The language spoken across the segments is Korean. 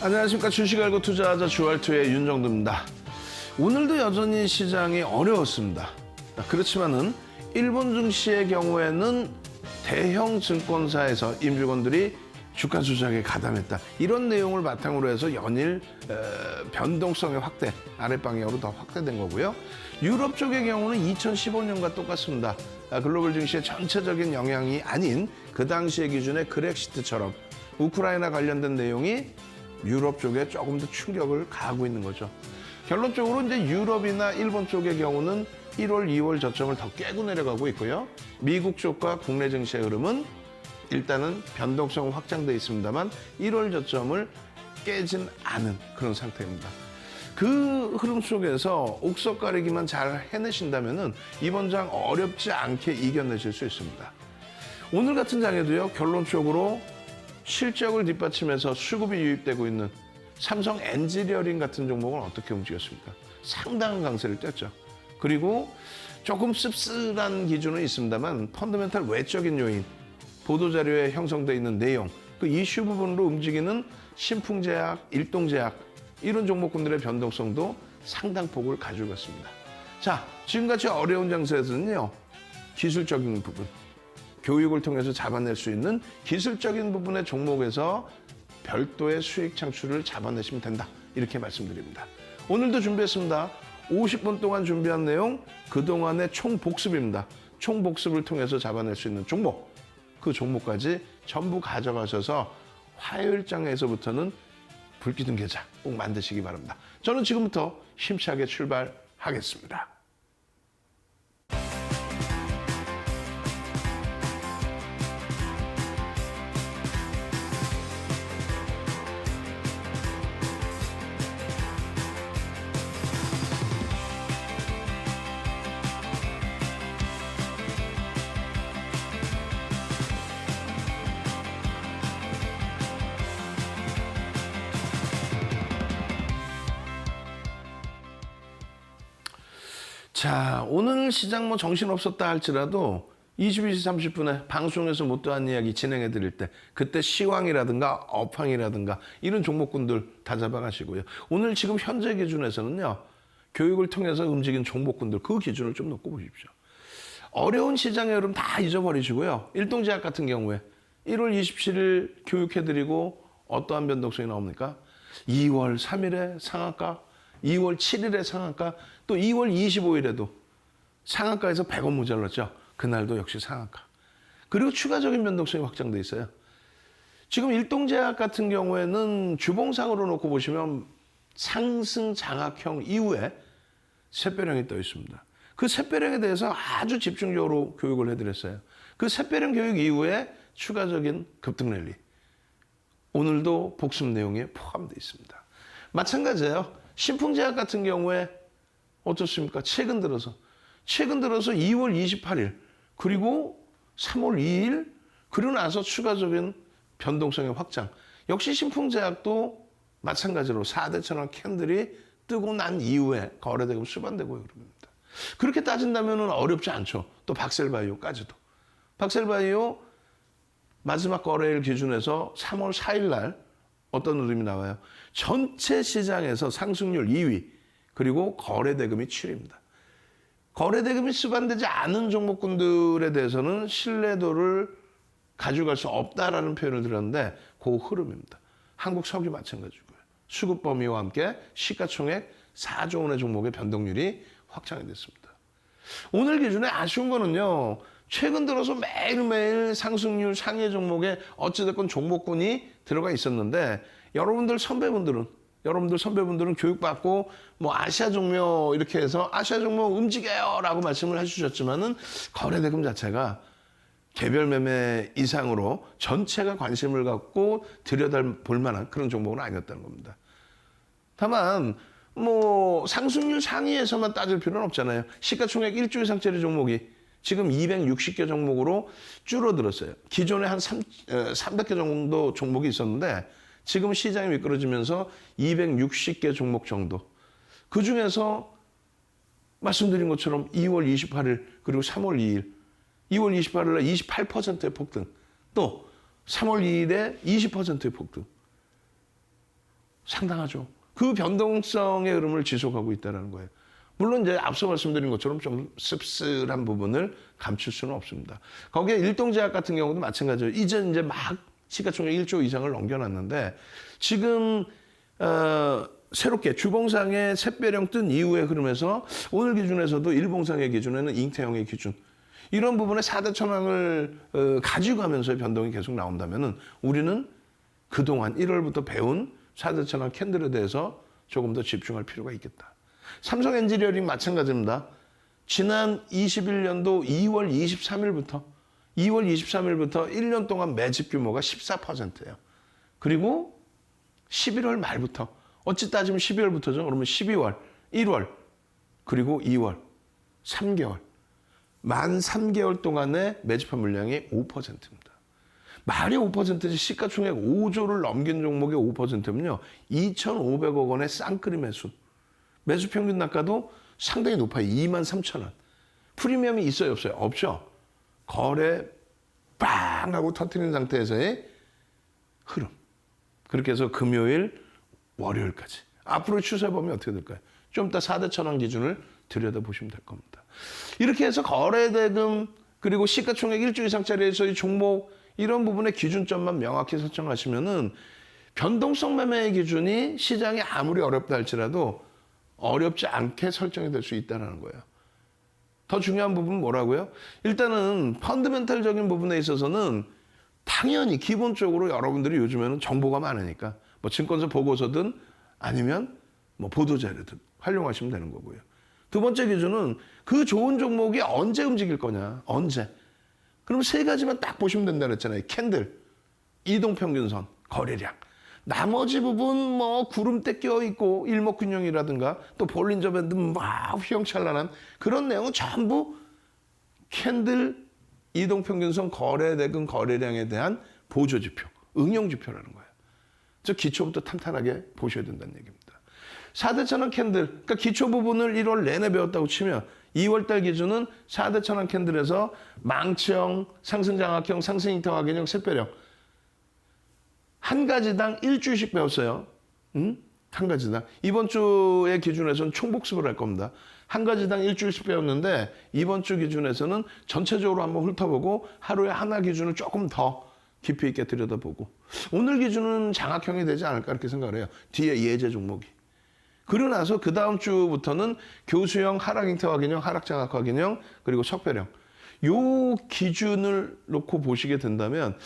안녕하십니까. 주식 알고 투자하자 주알투의 윤정두입니다. 오늘도 여전히 시장이 어려웠습니다. 그렇지만은 일본 증시의 경우에는 대형 증권사에서 임직원들이 주가 조작에 가담했다. 이런 내용을 바탕으로 해서 연일 변동성의 확대, 아랫방향으로 더 확대된 거고요. 유럽 쪽의 경우는 2015년과 똑같습니다. 글로벌 증시의 전체적인 영향이 아닌 그 당시의 기준의 그렉시트처럼 우크라이나 관련된 내용이 유럽 쪽에 조금 더 충격을 가하고 있는 거죠. 결론적으로 이제 유럽이나 일본 쪽의 경우는 1월, 2월 저점을 더 깨고 내려가고 있고요. 미국 쪽과 국내 증시의 흐름은 일단은 변동성은 확장돼 있습니다만 1월 저점을 깨진 않은 그런 상태입니다. 그 흐름 속에서 옥석 가리기만 잘 해내신다면은 이번 장 어렵지 않게 이겨내실 수 있습니다. 오늘 같은 장에도요, 결론적으로 실적을 뒷받침해서 수급이 유입되고 있는 삼성 엔지니어링 같은 종목은 어떻게 움직였습니까? 상당한 강세를 띄었죠. 그리고 조금 씁쓸한 기준은 있습니다만 펀더멘탈 외적인 요인, 보도자료에 형성되어 있는 내용, 그 이슈 부분으로 움직이는 신풍제약, 일동제약 이런 종목군들의 변동성도 상당폭을 가지고 있습니다. 자, 지금같이 어려운 장세에서는요, 기술적인 부분, 교육을 통해서 잡아낼 수 있는 기술적인 부분의 종목에서 별도의 수익 창출을 잡아내시면 된다. 이렇게 말씀드립니다. 오늘도 준비했습니다. 50분 동안 준비한 내용, 그동안의 총복습입니다. 총복습을 통해서 잡아낼 수 있는 종목, 그 종목까지 전부 가져가셔서 화요일장에서부터는 불기둥 계좌 꼭 만드시기 바랍니다. 저는 지금부터 힘차게 출발하겠습니다. 자, 오늘 시장 뭐 정신없었다 할지라도 22시 30분에 방송에서 못다한 이야기 진행해 드릴 때 그때 시황이라든가 업황이라든가 이런 종목군들 다 잡아가시고요. 오늘 지금 현재 기준에서는요, 교육을 통해서 움직인 종목군들 그 기준을 좀 놓고 보십시오. 어려운 시장의 흐름 다 잊어버리시고요. 일동제약 같은 경우에 1월 27일 교육해드리고 어떠한 변동성이 나옵니까? 2월 3일에 상한가, 2월 7일에 상한가, 또 2월 25일에도 상한가에서 100원 모자랐죠. 그날도 역시 상한가. 그리고 추가적인 변동성이 확장돼 있어요. 지금 일동제약 같은 경우에는 주봉상으로 놓고 보시면 상승 장악형 이후에 샛별형이 떠 있습니다. 그 샛별형에 대해서 아주 집중적으로 교육을 해드렸어요. 그 샛별형 교육 이후에 추가적인 급등 랠리. 오늘도 복습 내용에 포함되어 있습니다. 마찬가지예요. 신풍제약 같은 경우에 어떻습니까? 최근 들어서 2월 28일 그리고 3월 2일 그리고 나서 추가적인 변동성의 확장. 역시 신풍제약도 마찬가지로 4대 천원 캔들이 뜨고 난 이후에 거래되고 수반되고 그럽니다. 그렇게 따진다면 어렵지 않죠. 또 박셀바이오까지도. 박셀바이오 마지막 거래일 기준에서 3월 4일 날 어떤 흐름이 나와요? 전체 시장에서 상승률 2위, 그리고 거래대금이 7위입니다. 거래대금이 수반되지 않은 종목군들에 대해서는 신뢰도를 가져갈 수 없다라는 표현을 드렸는데 그 흐름입니다. 한국석유 마찬가지고요. 수급 범위와 함께 시가총액 4조 원의 종목의 변동률이 확장이 됐습니다. 오늘 기준에 아쉬운 거는요, 최근 들어서 매일매일 상승률 상위 종목에 어찌됐건 종목군이 들어가 있었는데 여러분들 선배분들은 교육받고 뭐 아시아 종목 이렇게 해서 아시아 종목 움직여요 라고 말씀을 해주셨지만은 거래대금 자체가 개별 매매 이상으로 전체가 관심을 갖고 들여다볼 만한 그런 종목은 아니었다는 겁니다. 다만 뭐 상승률 상위에서만 따질 필요는 없잖아요. 시가총액 1조 이상짜리 종목이 지금 260개 종목으로 줄어들었어요. 기존에 한 300개 정도 종목이 있었는데 지금 시장이 미끄러지면서 260개 종목 정도. 그중에서 말씀드린 것처럼 2월 28일 그리고 3월 2일 2월 28일 날 28%의 폭등, 또 3월 2일에 20%의 폭등. 상당하죠. 그 변동성의 흐름을 지속하고 있다는 거예요. 물론 이제 앞서 말씀드린 것처럼 좀 씁쓸한 부분을 감출 수는 없습니다. 거기에 일동제약 같은 경우도 마찬가지예요. 이제 막 시가총액 1조 이상을 넘겨놨는데 지금 새롭게 주봉상의 샛별형 뜬 이후의 흐름에서 오늘 기준에서도 일봉상의 기준에는 잉태형의 기준 이런 부분에 4대 천왕을 가지고 가면서의 변동이 계속 나온다면은 우리는 그동안 1월부터 배운 4대 천왕 캔들에 대해서 조금 더 집중할 필요가 있겠다. 삼성 엔지니어링 마찬가지입니다. 지난 21년도 2월 23일부터 1년 동안 매집 규모가 14%예요. 그리고 11월 말부터 어찌 따지면 12월부터죠. 그러면 12월, 1월, 그리고 2월, 3개월. 만 3개월 동안의 매집한 물량이 5%입니다. 말이 5%지 시가총액 5조를 넘긴 종목의 5%면요. 2,500억 원의 쌍끌이 매수. 매수 평균 단가도 상당히 높아요. 23,000원. 프리미엄이 있어요, 없어요? 없죠. 거래 빵 하고 터트린 상태에서의 흐름. 그렇게 해서 금요일, 월요일까지. 앞으로 추세 보면 어떻게 될까요? 좀 이따 4대 천왕 기준을 들여다보시면 될 겁니다. 이렇게 해서 거래대금 그리고 시가총액 1조 이상짜리에서의 종목 이런 부분의 기준점만 명확히 설정하시면은 변동성 매매의 기준이 시장이 아무리 어렵다 할지라도 어렵지 않게 설정이 될 수 있다는 거예요. 더 중요한 부분은 뭐라고요? 일단은 펀드멘탈적인 부분에 있어서는 당연히 기본적으로 여러분들이 요즘에는 정보가 많으니까 뭐 증권사 보고서든 아니면 뭐 보도자료든 활용하시면 되는 거고요. 두 번째 기준은 그 좋은 종목이 언제 움직일 거냐, 언제. 그럼 세 가지만 딱 보시면 된다 그랬잖아요. 캔들, 이동평균선, 거래량. 나머지 부분 뭐 구름대 껴있고 일목균형이라든가 또 볼린저 밴드 막 휘황찬란한 그런 내용은 전부 캔들, 이동평균선, 거래대금, 거래량에 대한 보조지표, 응용지표라는 거예요. 저 기초부터 탄탄하게 보셔야 된다는 얘기입니다. 4대 천왕 캔들, 그러니까 기초 부분을 1월 내내 배웠다고 치면 2월달 기준은 4대 천왕 캔들에서 망치형, 상승장악형, 상승잉태화기형, 샛별형 한 가지당 일주일씩 배웠어요. 한 가지당. 이번 주의 기준에서는 총복습을 할 겁니다. 한 가지당 일주일씩 배웠는데 이번 주 기준에서는 전체적으로 한번 훑어보고 하루에 하나 기준을 조금 더 깊이 있게 들여다보고 오늘 기준은 장악형이 되지 않을까 이렇게 생각을 해요. 뒤에 예제 종목이. 그러고 나서 그 다음 주부터는 교수형, 하락잉태화기형, 하락장악화기형, 그리고 석별형. 요 기준을 놓고 보시게 된다면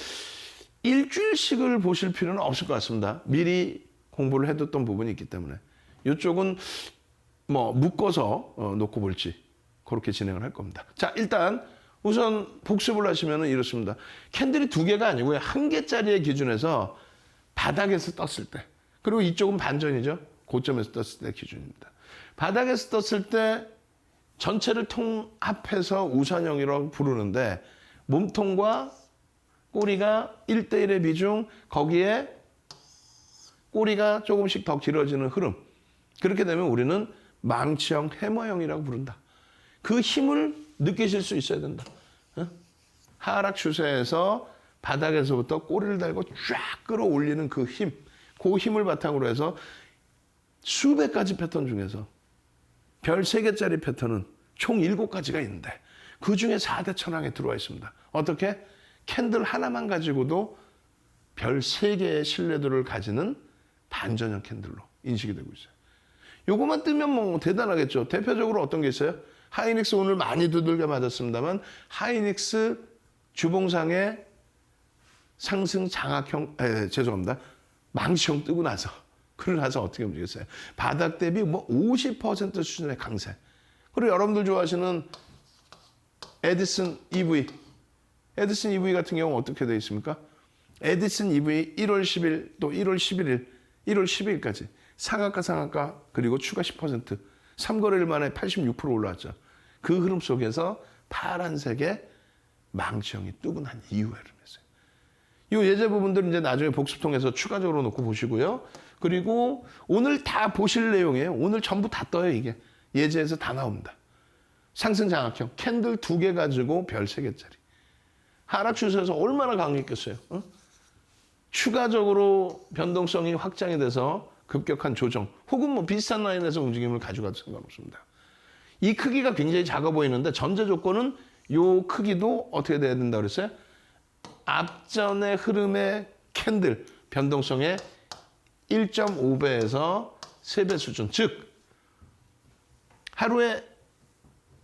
일주일씩을 보실 필요는 없을 것 같습니다. 미리 공부를 해뒀던 부분이 있기 때문에. 이쪽은 뭐 묶어서 놓고 볼지 그렇게 진행을 할 겁니다. 자, 일단 우선 복습을 하시면 이렇습니다. 캔들이 두 개가 아니고요. 한 개짜리의 기준에서 바닥에서 떴을 때. 그리고 이쪽은 반전이죠. 고점에서 떴을 때 기준입니다. 바닥에서 떴을 때 전체를 통합해서 우산형이라고 부르는데 몸통과 꼬리가 1대1의 비중, 거기에 꼬리가 조금씩 더 길어지는 흐름. 그렇게 되면 우리는 망치형, 해머형이라고 부른다. 그 힘을 느끼실 수 있어야 된다. 하락 추세에서 바닥에서부터 꼬리를 달고 쫙 끌어올리는 그 힘. 그 힘을 바탕으로 해서 수백 가지 패턴 중에서 별 3개짜리 패턴은 총 7가지가 있는데 그 중에 4대 천왕에 들어와 있습니다. 어떻게? 캔들 하나만 가지고도 별 3개의 신뢰도를 가지는 반전형 캔들로 인식이 되고 있어요. 요거만 뜨면 뭐 대단하겠죠. 대표적으로 어떤 게 있어요? 하이닉스 오늘 많이 두들겨 맞았습니다만 하이닉스 주봉상의 상승 장악형, 죄송합니다. 망치형 뜨고 나서 그러고 나서 어떻게 움직였어요? 바닥 대비 뭐 50% 수준의 강세. 그리고 여러분들 좋아하시는 에디슨 EV. 에디슨 EV 같은 경우는 어떻게 되어 있습니까? 에디슨 EV 1월 10일 또 1월 11일, 1월 12일까지 상한가 상한가 그리고 추가 10% 3거래일 만에 86% 올라왔죠. 그 흐름 속에서 파란색의 망치형이 뜨고 난 이후에 흐름이었어요. 이 예제 부분들은 이제 나중에 복습 통해서 추가적으로 놓고 보시고요. 그리고 오늘 다 보실 내용이에요. 오늘 전부 다 떠요, 이게. 예제에서 다 나옵니다. 상승 장악형, 캔들 2개 가지고 별 3개짜리. 하락 추세에서 얼마나 강했겠어요. 추가적으로 변동성이 확장이 돼서 급격한 조정 혹은 뭐 비슷한 라인에서 움직임을 가져가도 상관없습니다. 이 크기가 굉장히 작아 보이는데 전제 조건은 요 크기도 어떻게 돼야 된다 그랬어요? 앞전의 흐름의 캔들 변동성의 1.5배에서 3배 수준, 즉 하루에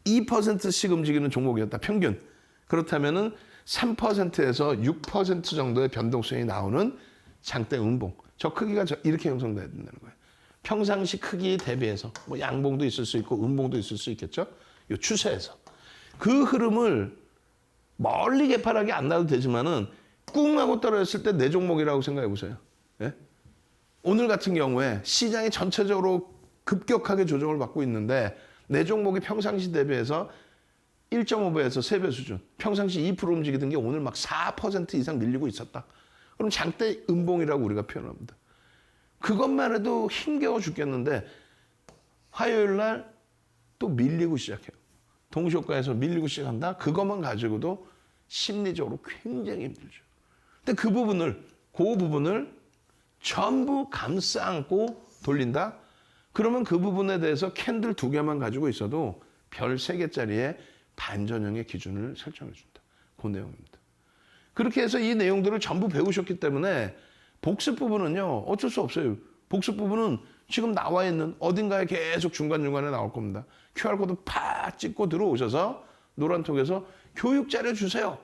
2%씩 움직이는 종목이었다, 평균. 그렇다면은 3%에서 6% 정도의 변동성이 나오는 장대 음봉. 저 크기가 이렇게 형성돼야 된다는 거예요. 평상시 크기 대비해서 뭐 양봉도 있을 수 있고 음봉도 있을 수 있겠죠. 이 추세에서 그 흐름을 멀리 개파하게 안 놔도 되지만은 꿍 하고 떨어졌을 때 내 종목이라고 생각해 보세요. 예? 오늘 같은 경우에 시장이 전체적으로 급격하게 조정을 받고 있는데 내 종목이 평상시 대비해서 1.5배에서 3배 수준, 평상시 2% 움직이던 게 오늘 막 4% 이상 밀리고 있었다. 그럼 장대 음봉이라고 우리가 표현합니다. 그것만 해도 힘겨워 죽겠는데 화요일 날 또 밀리고 시작해요. 동시효과에서 밀리고 시작한다? 그것만 가지고도 심리적으로 굉장히 힘들죠. 근데 그 부분을 전부 감싸 안고 돌린다? 그러면 그 부분에 대해서 캔들 2개만 가지고 있어도 별 3개짜리의 반전형의 기준을 설정해 준다. 그 내용입니다. 그렇게 해서 이 내용들을 전부 배우셨기 때문에 복습 부분은요, 어쩔 수 없어요. 복습 부분은 지금 나와 있는 어딘가에 계속 중간중간에 나올 겁니다. QR코드 팍 찍고 들어오셔서 노란톡에서 교육 자료 주세요.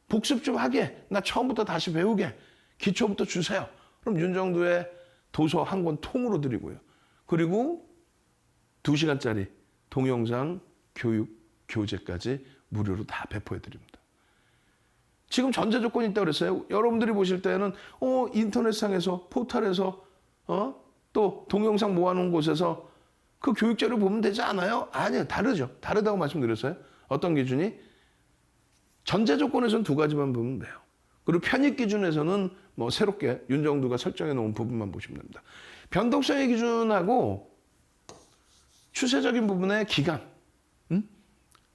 복습 좀 하게. 나 처음부터 다시 배우게. 기초부터 주세요. 그럼 윤정두의 도서 한 권 통으로 드리고요. 그리고 2시간짜리 동영상 교육 교재까지 무료로 다 배포해 드립니다. 지금 전제 조건이 있다고 그랬어요. 여러분들이 보실 때는 인터넷상에서 포털에서 또 동영상 모아놓은 곳에서 그 교육자료 보면 되지 않아요? 아니요. 다르죠. 다르다고 말씀드렸어요. 어떤 기준이? 전제 조건에서는 2가지만 보면 돼요. 그리고 편입 기준에서는 뭐 새롭게 윤정두가 설정해 놓은 부분만 보시면 됩니다. 변동성의 기준하고 추세적인 부분의 기간.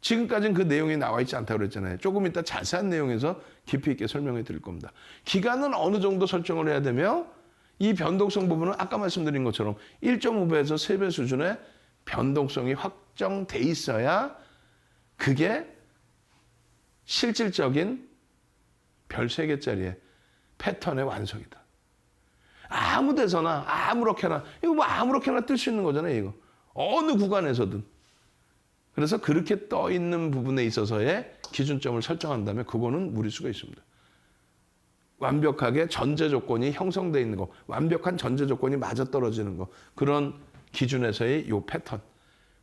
지금까지는 그 내용이 나와 있지 않다고 그랬잖아요. 조금 이따 자세한 내용에서 깊이 있게 설명해 드릴 겁니다. 기간은 어느 정도 설정을 해야 되며 이 변동성 부분은 아까 말씀드린 것처럼 1.5배에서 3배 수준의 변동성이 확정돼 있어야 그게 실질적인 별 3개짜리의 패턴의 완성이다. 아무 데서나 아무렇게나 이거 뭐 아무렇게나 뜰 수 있는 거잖아요. 이거 어느 구간에서든. 그래서 그렇게 떠 있는 부분에 있어서의 기준점을 설정한다면 그거는 무리수가 있습니다. 완벽하게 전제 조건이 형성되어 있는 거, 완벽한 전제 조건이 맞아떨어지는 거, 그런 기준에서의 요 패턴,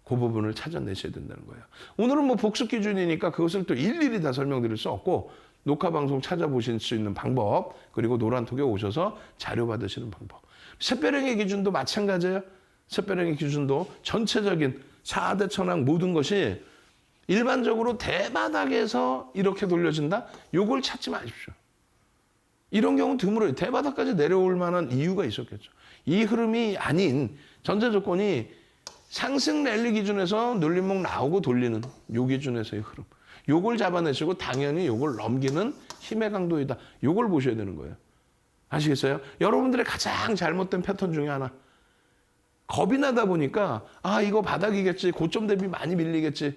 그 부분을 찾아내셔야 된다는 거예요. 오늘은 뭐 복습 기준이니까 그것을 또 일일이 다 설명드릴 수 없고 녹화 방송 찾아보실 수 있는 방법, 그리고 노란톡에 오셔서 자료 받으시는 방법. 샛별행의 기준도 마찬가지예요. 샛별행의 기준도 전체적인 4대 천왕 모든 것이 일반적으로 대바닥에서 이렇게 돌려진다? 요걸 찾지 마십시오. 이런 경우는 드물어요. 대바닥까지 내려올 만한 이유가 있었겠죠. 이 흐름이 아닌 전제 조건이 상승 랠리 기준에서 눌림목 나오고 돌리는 요 기준에서의 흐름. 요걸 잡아내시고 당연히 요걸 넘기는 힘의 강도이다. 요걸 보셔야 되는 거예요. 아시겠어요? 여러분들의 가장 잘못된 패턴 중에 하나. 겁이 나다 보니까 이거 바닥이겠지. 고점 대비 많이 밀리겠지.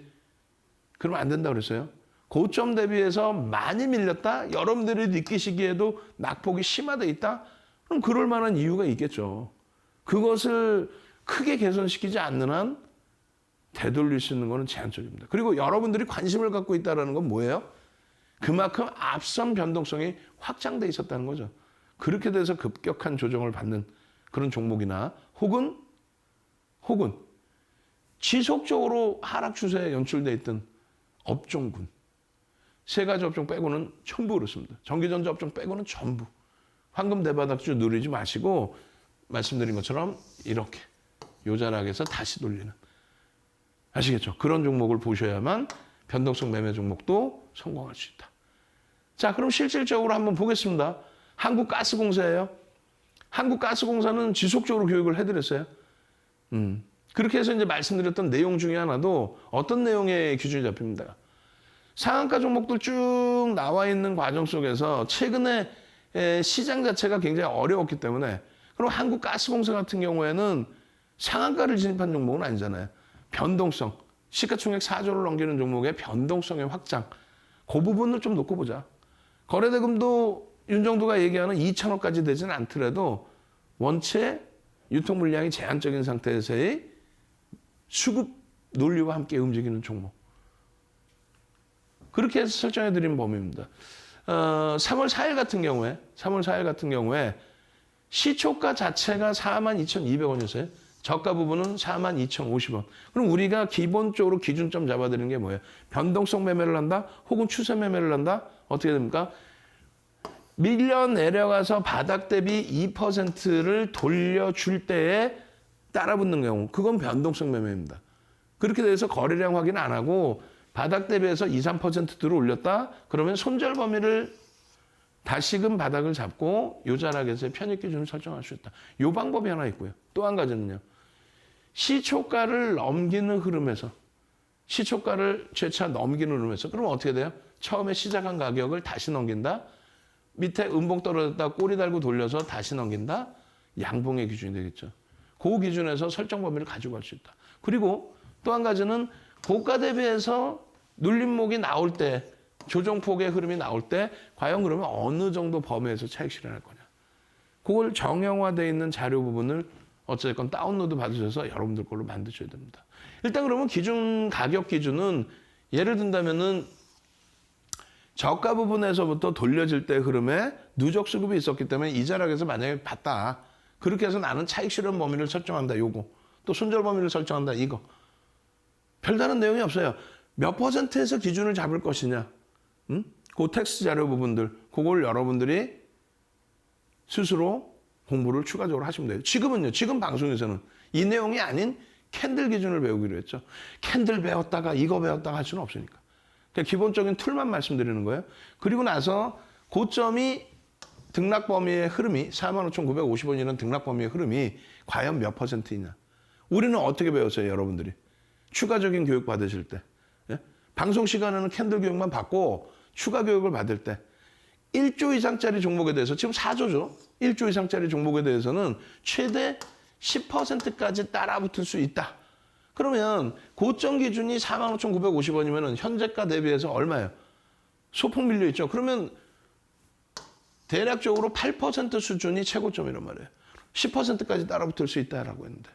그러면 안 된다고 그랬어요. 고점 대비해서 많이 밀렸다? 여러분들이 느끼시기에도 낙폭이 심화돼 있다? 그럼 그럴 만한 이유가 있겠죠. 그것을 크게 개선시키지 않는 한 되돌릴 수 있는 것은 제한적입니다. 그리고 여러분들이 관심을 갖고 있다는 건 뭐예요? 그만큼 앞선 변동성이 확장돼 있었다는 거죠. 그렇게 돼서 급격한 조정을 받는 그런 종목이나 혹은 지속적으로 하락 추세에 연출돼 있던 업종군. 3가지 업종 빼고는 전부 그렇습니다. 전기전자 업종 빼고는 전부. 황금 대바닥주 누리지 마시고 말씀드린 것처럼 이렇게 요자락에서 다시 돌리는. 아시겠죠? 그런 종목을 보셔야만 변동성 매매 종목도 성공할 수 있다. 자, 그럼 실질적으로 한번 보겠습니다. 한국가스공사예요. 한국가스공사는 지속적으로 교육을 해드렸어요. 그렇게 해서 이제 말씀드렸던 내용 중에 하나도 어떤 내용의 기준이 잡힙니다. 상한가 종목들 쭉 나와 있는 과정 속에서 최근에 시장 자체가 굉장히 어려웠기 때문에 그럼 한국가스공사 같은 경우에는 상한가를 진입한 종목은 아니잖아요. 변동성, 시가총액 4조를 넘기는 종목의 변동성의 확장, 그 부분을 좀 놓고 보자. 거래대금도 윤정도가 얘기하는 2천억까지 되지는 않더라도 원체 유통 물량이 제한적인 상태에서의 수급 논리와 함께 움직이는 종목. 그렇게 해서 설정해드린 범위입니다. 3월 4일 같은 경우에 시초가 자체가 42,200원이었어요. 저가 부분은 42,050원. 그럼 우리가 기본적으로 기준점 잡아드리는 게 뭐예요? 변동성 매매를 한다? 혹은 추세 매매를 한다? 어떻게 됩니까? 밀려 내려가서 바닥 대비 2%를 돌려줄 때에 따라붙는 경우, 그건 변동성 매매입니다. 그렇게 돼서 거래량 확인 안 하고 바닥 대비해서 2, 3% 들어올렸다? 그러면 손절 범위를 다시금 바닥을 잡고 요 자락에서의 편입 기준을 설정할 수 있다. 요 방법이 하나 있고요. 또 한 가지는요. 시초가를 넘기는 흐름에서, 시초가를 최차 넘기는 흐름에서, 그러면 어떻게 돼요? 처음에 시작한 가격을 다시 넘긴다? 밑에 음봉 떨어졌다 꼬리 달고 돌려서 다시 넘긴다? 양봉의 기준이 되겠죠. 그 기준에서 설정 범위를 가지고 갈 수 있다. 그리고 또 한 가지는 고가 대비해서 눌림목이 나올 때, 조정폭의 흐름이 나올 때 과연 그러면 어느 정도 범위에서 차익 실현할 거냐. 그걸 정형화되어 있는 자료 부분을 어쨌건 다운로드 받으셔서 여러분들 걸로 만드셔야 됩니다. 일단 그러면 기준, 가격 기준은 예를 든다면은 저가 부분에서부터 돌려질 때 흐름에 누적 수급이 있었기 때문에 이 자락에서 만약에 봤다. 그렇게 해서 나는 차익 실현 범위를 설정한다. 요거. 또 손절 범위를 설정한다. 이거. 별다른 내용이 없어요. 몇 %에서 기준을 잡을 것이냐. 그 텍스트 자료 부분들. 그걸 여러분들이 스스로 공부를 추가적으로 하시면 돼요. 지금은요. 지금 방송에서는 이 내용이 아닌 캔들 기준을 배우기로 했죠. 캔들 배웠다가 이거 배웠다가 할 수는 없으니까. 그러니까 기본적인 툴만 말씀드리는 거예요. 그리고 나서 고점이 등락 범위의 흐름이 45,950원이라는 등락 범위의 흐름이 과연 몇 %이냐. 우리는 어떻게 배웠어요, 여러분들이? 추가적인 교육 받으실 때. 예? 방송 시간에는 캔들 교육만 받고 추가 교육을 받을 때 1조 이상짜리 종목에 대해서 지금 4조죠. 1조 이상짜리 종목에 대해서는 최대 10%까지 따라붙을 수 있다. 그러면 고점 기준이 45,950원이면 현재가 대비해서 얼마예요? 소폭 밀려 있죠. 그러면 대략적으로 8% 수준이 최고점이란 말이에요. 10%까지 따라붙을 수 있다라고 했는데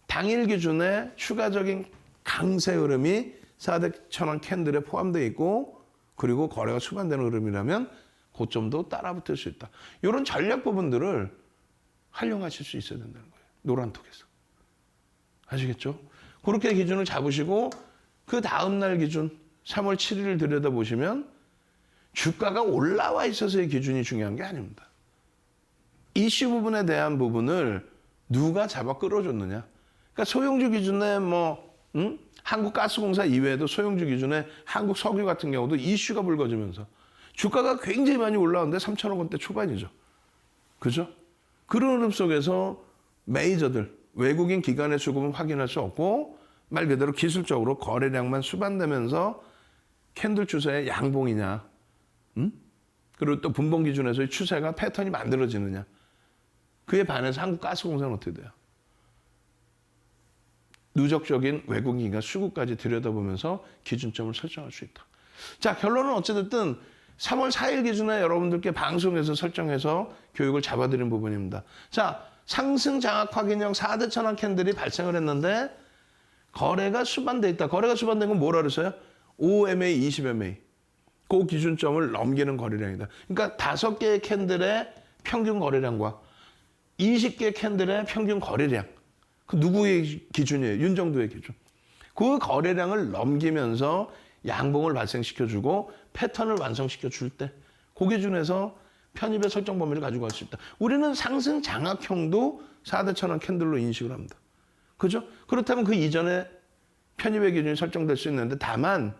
당일 기준에 추가적인 강세 흐름이 400,000원 캔들에 포함되어 있고 그리고 거래가 수반되는 흐름이라면 고점도 따라붙을 수 있다. 이런 전략 부분들을 활용하실 수 있어야 된다는 거예요. 노란톡에서. 아시겠죠? 그렇게 기준을 잡으시고 그 다음날 기준 3월 7일을 들여다보시면 주가가 올라와 있어서의 기준이 중요한 게 아닙니다. 이슈 부분에 대한 부분을 누가 잡아 끌어줬느냐. 그러니까 소형주 기준에 한국가스공사 이외에도 소형주 기준에 한국석유 같은 경우도 이슈가 불거지면서 주가가 굉장히 많이 올라오는데 3천억 원대 초반이죠. 그죠? 그런 흐름 속에서 메이저들, 외국인 기관의 수급은 확인할 수 없고 말 그대로 기술적으로 거래량만 수반되면서 캔들 추세의 양봉이냐. 그리고 또 분봉 기준에서의 추세가 패턴이 만들어지느냐. 그에 반해서 한국가스공사는 어떻게 돼요? 누적적인 외국인 기관 수급까지 들여다보면서 기준점을 설정할 수 있다. 자, 결론은 어찌됐든 3월 4일 기준에 여러분들께 방송에서 설정해서 교육을 잡아드린 부분입니다. 자, 상승 장악 확인형 4대 천원 캔들이 발생을 했는데 거래가 수반돼 있다. 거래가 수반된 건 뭐라 그랬어요? 5MA, 20MA. 그 기준점을 넘기는 거래량이다. 그러니까 5개의 캔들의 평균 거래량과 20개 캔들의 평균 거래량. 그 누구의 기준이에요? 윤정도의 기준. 그 거래량을 넘기면서 양봉을 발생시켜주고 패턴을 완성시켜줄 때 그 기준에서 편입의 설정 범위를 가지고 갈 수 있다. 우리는 상승 장악형도 4대 천원 캔들로 인식을 합니다. 그죠? 그렇다면 그 이전에 편입의 기준이 설정될 수 있는데 다만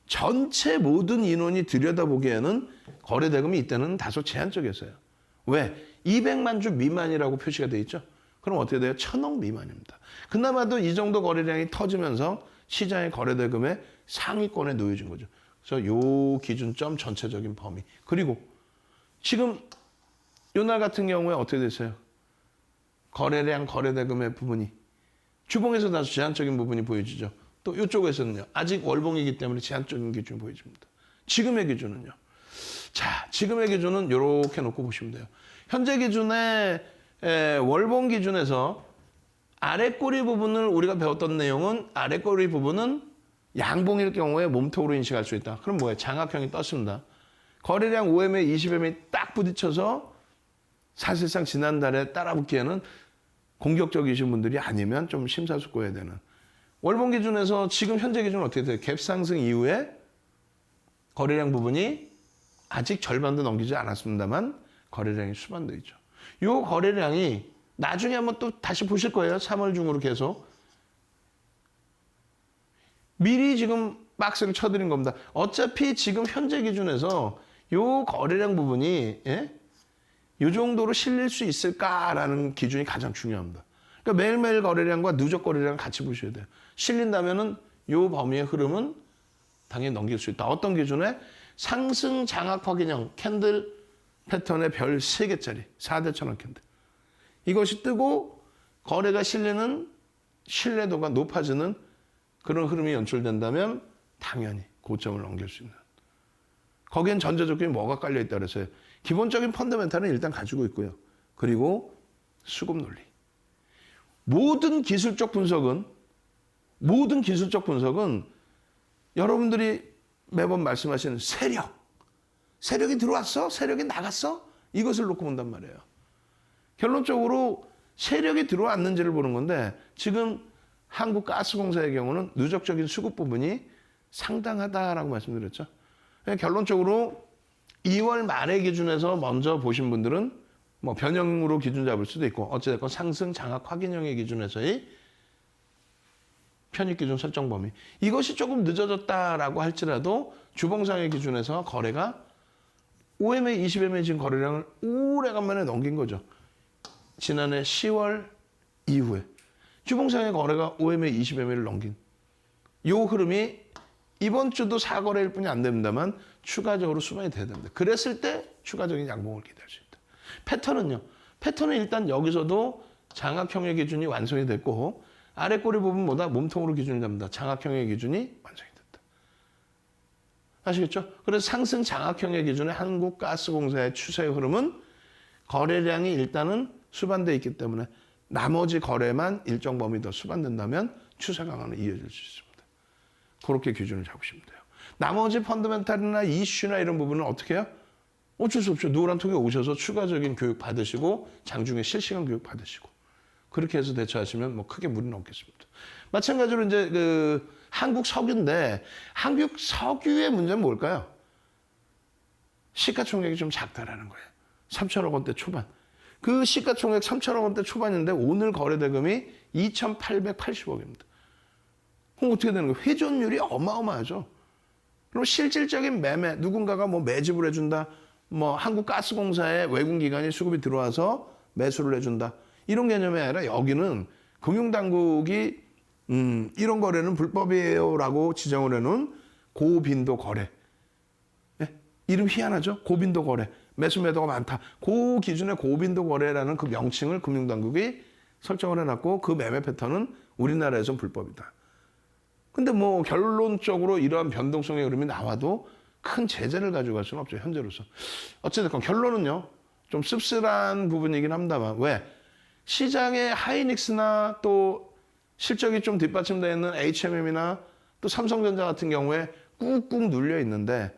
전체 모든 인원이 들여다보기에는 거래 대금이 이때는 다소 제한적이었어요. 왜? 200만 주 미만이라고 표시가 돼 있죠. 그럼 어떻게 돼요? 1,000억 미만입니다. 그나마도 이 정도 거래량이 터지면서 시장의 거래 대금의 상위권에 놓여진 거죠. 그래서 요 기준점 전체적인 범위. 그리고 지금 요날 같은 경우에 어떻게 됐어요? 거래량, 거래대금의 부분이 주봉에서 다소 제한적인 부분이 보여지죠. 또 이쪽에서는요. 아직 월봉이기 때문에 제한적인 기준이 보여집니다. 지금의 기준은요. 자, 지금의 기준은 이렇게 놓고 보시면 돼요. 현재 기준의 월봉 기준에서 아랫꼬리 부분을 우리가 배웠던 내용은 아랫꼬리 부분은 양봉일 경우에 몸통으로 인식할 수 있다. 그럼 뭐예요? 장악형이 떴습니다. 거래량 5M에 20M이 딱 부딪혀서 사실상 지난달에 따라붙기에는 공격적이신 분들이 아니면 좀 심사숙고해야 되는. 월봉 기준에서 지금 현재 기준은 어떻게 돼요? 갭 상승 이후에 거래량 부분이 아직 절반도 넘기지 않았습니다만 거래량이 수반되어 있죠. 이 거래량이 나중에 한번 또 다시 보실 거예요. 3월 중으로 계속. 미리 지금 박스를 쳐드린 겁니다. 어차피 지금 현재 기준에서 이 거래량 부분이 이 정도로 실릴 수 있을까라는 기준이 가장 중요합니다. 그러니까 매일매일 거래량과 누적 거래량 같이 보셔야 돼요. 실린다면은 이 범위의 흐름은 당연히 넘길 수 있다. 어떤 기준에? 상승 장악 확인형 캔들 패턴의 별 3개짜리 4대 천원 캔들. 이것이 뜨고 거래가 실리는 신뢰도가 높아지는 그런 흐름이 연출된다면 당연히 고점을 넘길 수 있는. 거기엔 전제 조건이 뭐가 깔려있다 그랬어요. 기본적인 펀더멘탈은 일단 가지고 있고요. 그리고 수급 논리. 모든 기술적 분석은 여러분들이 매번 말씀하시는 세력이 들어왔어? 세력이 나갔어? 이것을 놓고 본단 말이에요. 결론적으로 세력이 들어왔는지를 보는 건데 지금 한국가스공사의 경우는 누적적인 수급 부분이 상당하다라고 말씀드렸죠. 결론적으로 2월 말의 기준에서 먼저 보신 분들은 뭐 변형으로 기준 잡을 수도 있고 어찌됐건 상승 장악 확인형의 기준에서의 편입 기준 설정 범위. 이것이 조금 늦어졌다라고 할지라도 주봉상의 기준에서 거래가 5M에 20M의 지금 거래량을 오래간만에 넘긴 거죠. 지난해 10월 이후에 주봉상의 거래가 5M에 20M을 넘긴 이 흐름이 이번 주도 4거래일 뿐이 안 됩니다만 추가적으로 수반이 돼야 됩니다. 그랬을 때 추가적인 양봉을 기대할 수 있다. 패턴은요. 패턴은 일단 여기서도 장악형의 기준이 완성이 됐고 아랫꼬리 부분보다 몸통으로 기준을 잡는다. 장악형의 기준이 완성이 됐다. 아시겠죠? 그래서 상승 장악형의 기준의 한국가스공사의 추세의 흐름은 거래량이 일단은 수반되어 있기 때문에 나머지 거래만 일정 범위 더 수반된다면 추세 강화는 이어질 수 있습니다. 그렇게 기준을 잡으시면 돼요. 나머지 펀더멘탈이나 이슈나 이런 부분은 어떻게 해요? 어쩔 수 없죠. 누구랑 통해 오셔서 추가적인 교육 받으시고 장중에 실시간 교육 받으시고 그렇게 해서 대처하시면 뭐 크게 무리는 없겠습니다. 마찬가지로 이제 한국 석유인데 한국 석유의 문제는 뭘까요? 시가총액이 좀 작다라는 거예요. 3천억 원대 초반. 그 시가총액 3천억 원대 초반인데 오늘 거래대금이 2,880억입니다. 그럼 어떻게 되는 거예요? 회전율이 어마어마하죠. 그럼 실질적인 매매, 누군가가 뭐 매집을 해준다, 뭐 한국가스공사에 외국기관이 수급이 들어와서 매수를 해준다. 이런 개념이 아니라 여기는 금융당국이 이런 거래는 불법이에요라고 지정을 해놓은 고빈도 거래. 예? 이름 희한하죠? 고빈도 거래. 매수 매도가 많다. 그 기준의 고빈도 거래라는 그 명칭을 금융당국이 설정을 해놨고 그 매매 패턴은 우리나라에선 불법이다. 근데 뭐 결론적으로 이러한 변동성의 흐름이 나와도 큰 제재를 가져갈 수는 없죠. 현재로서. 어쨌든 결론은요. 좀 씁쓸한 부분이긴 합니다만 왜? 시장의 하이닉스나 또 실적이 좀 뒷받침되어 있는 HMM이나 또 삼성전자 같은 경우에 꾹꾹 눌려 있는데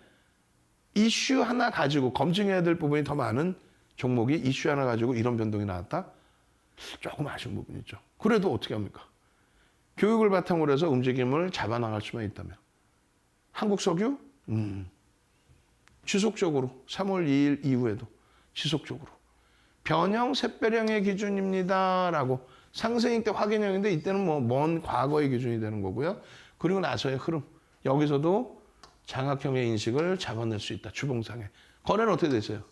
이슈 하나 가지고 검증해야 될 부분이 더 많은 종목이 이슈 하나 가지고 이런 변동이 나왔다? 조금 아쉬운 부분이 있죠. 그래도 어떻게 합니까? 교육을 바탕으로 해서 움직임을 잡아나갈 수만 있다면. 한국석유? 지속적으로 3월 2일 이후에도 지속적으로. 변형, 샛별형의 기준입니다라고 상승일 때 확인형인데 이때는 뭐 먼 과거의 기준이 되는 거고요. 그리고 나서의 흐름. 여기서도 장악형의 인식을 잡아낼 수 있다. 주봉상에. 거래는 어떻게 됐어요?